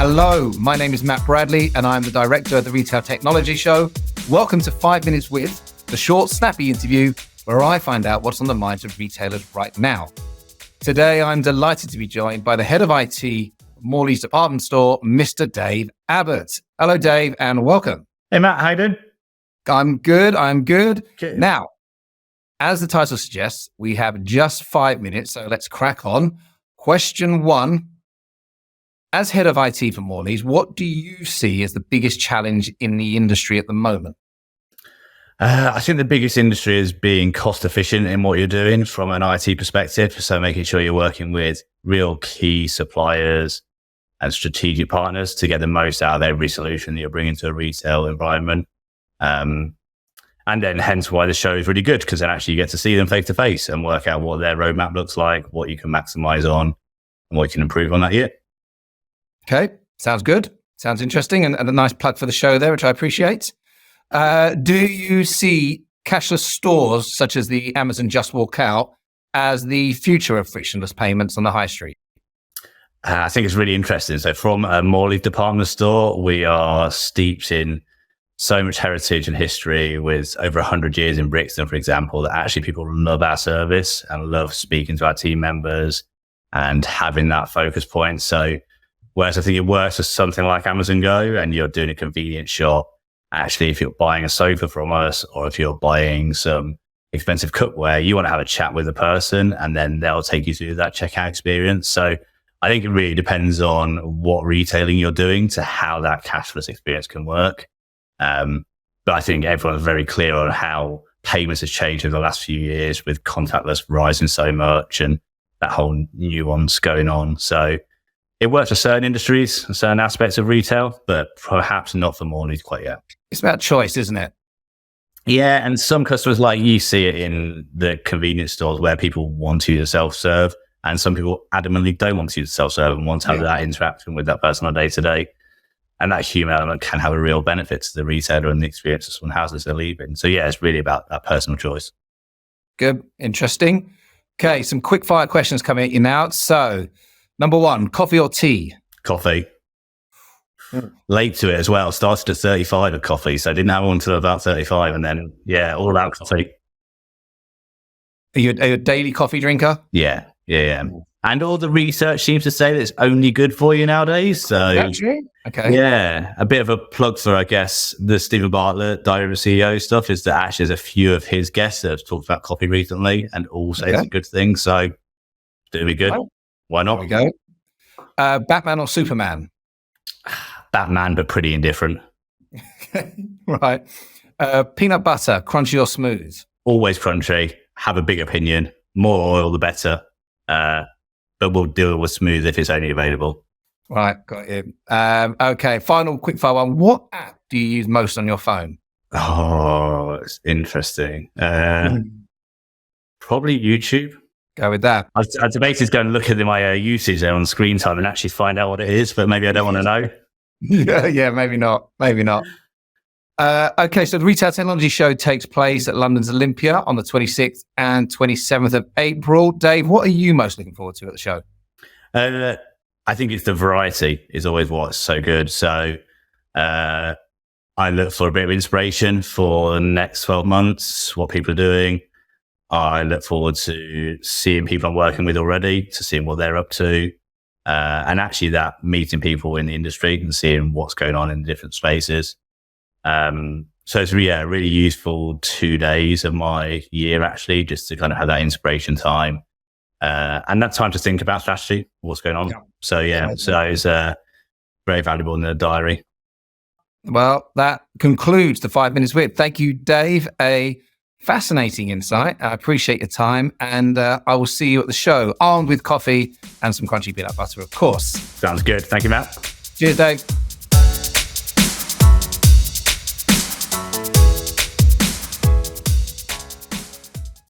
Hello, my name is Matt Bradley, and I'm the director of the Retail Technology Show. Welcome to 5 Minutes With, the short, snappy interview where I find out what's on the minds of retailers right now. Today, I'm delighted to be joined by the head of IT, Morleys Dept Store, Mr. Dave Abbott. Hello, Dave, and welcome. Hey, Matt, how you doing? I'm good. Good. Now, as the title suggests, we have just 5 minutes, so let's crack on. Question one. As head of IT for Morleys, what do you see as the biggest challenge in the industry at the moment? I think the biggest industry is being cost efficient in what you're doing from an IT perspective. So making sure you're working with real key suppliers and strategic partners to get the most out of every solution that you're bringing to a retail environment. And then hence why the show is really good, because then actually you get to see them face to face and work out what their roadmap looks like, what you can maximize on, and what you can improve on that year. Okay, sounds good. Sounds interesting, and a nice plug for the show there, which I appreciate. Do you see cashless stores such as the Amazon Just Walk Out as the future of frictionless payments on the high street? I think it's really interesting. So from a Morleys Dept Store, we are steeped in so much heritage and history with over 100 years in Brixton, for example, that actually people love our service and love speaking to our team members and having that focus point. So whereas I think it works for something like Amazon Go and you're doing a convenient shop, actually, if you're buying a sofa from us or if you're buying some expensive cookware, you want to have a chat with the person and then they'll take you through that checkout experience. So I think it really depends on what retailing you're doing to how that cashless experience can work. But I think everyone's very clear on how payments has changed over the last few years with contactless rising so much and that whole nuance going on. So it works for certain industries and certain aspects of retail, but perhaps not for Morleys quite yet. It's about choice, isn't it? Yeah, and some customers, like you see it in the convenience stores where people want to use self-serve, and some people adamantly don't want to use self-serve and want to have that interaction with that person on a day-to-day. And that human element can have a real benefit to the retailer and the experience that someone has as they're leaving. So yeah, it's really about that personal choice. Good, interesting. Okay, some quick fire questions coming at you now. So, number one, coffee or tea? Coffee. Late to it as well. Started at 35 at coffee, so I didn't have one until about 35, and then all out coffee. Are you a daily coffee drinker? Yeah. And all the research seems to say that it's only good for you nowadays. So actually, okay. Yeah, a bit of a plug for, I guess, the Stephen Bartlett Diary of a CEO stuff is that actually there's a few of his guests that have talked about coffee recently and all say it's a good thing. So it'll be good. Well, why not? There we go. Batman or Superman? Batman, but pretty indifferent. Right. Peanut butter, crunchy or smooth? Always crunchy. Have a big opinion. More oil, the better. But we'll deal with smooth if it's only available. Right, got you. Okay, final quick fire one. What app do you use most on your phone? Oh, it's interesting. Probably YouTube. Go with that. I debated going to look at my usage there on screen time and actually find out what it is, but maybe I don't want to know. Yeah, maybe not. Okay, so the Retail Technology Show takes place at London's Olympia on the 26th and 27th of April. Dave, what are you most looking forward to at the show? I think it's the variety is always what's so good. So I look for a bit of inspiration for the next 12 months, what people are doing. I look forward to seeing people I'm working with already, to seeing what they're up to. And actually that meeting people in the industry and seeing what's going on in different spaces. So it's a really useful 2 days of my year, actually, just to kind of have that inspiration time. And that time to think about strategy, what's going on. Yeah. So it's very valuable in the diary. Well, that concludes the 5 Minutes With. Thank you, Dave. A fascinating insight. I appreciate your time, and I will see you at the show, armed with coffee and some crunchy peanut butter, of course. Sounds good. Thank you, Matt. Cheers, Dave.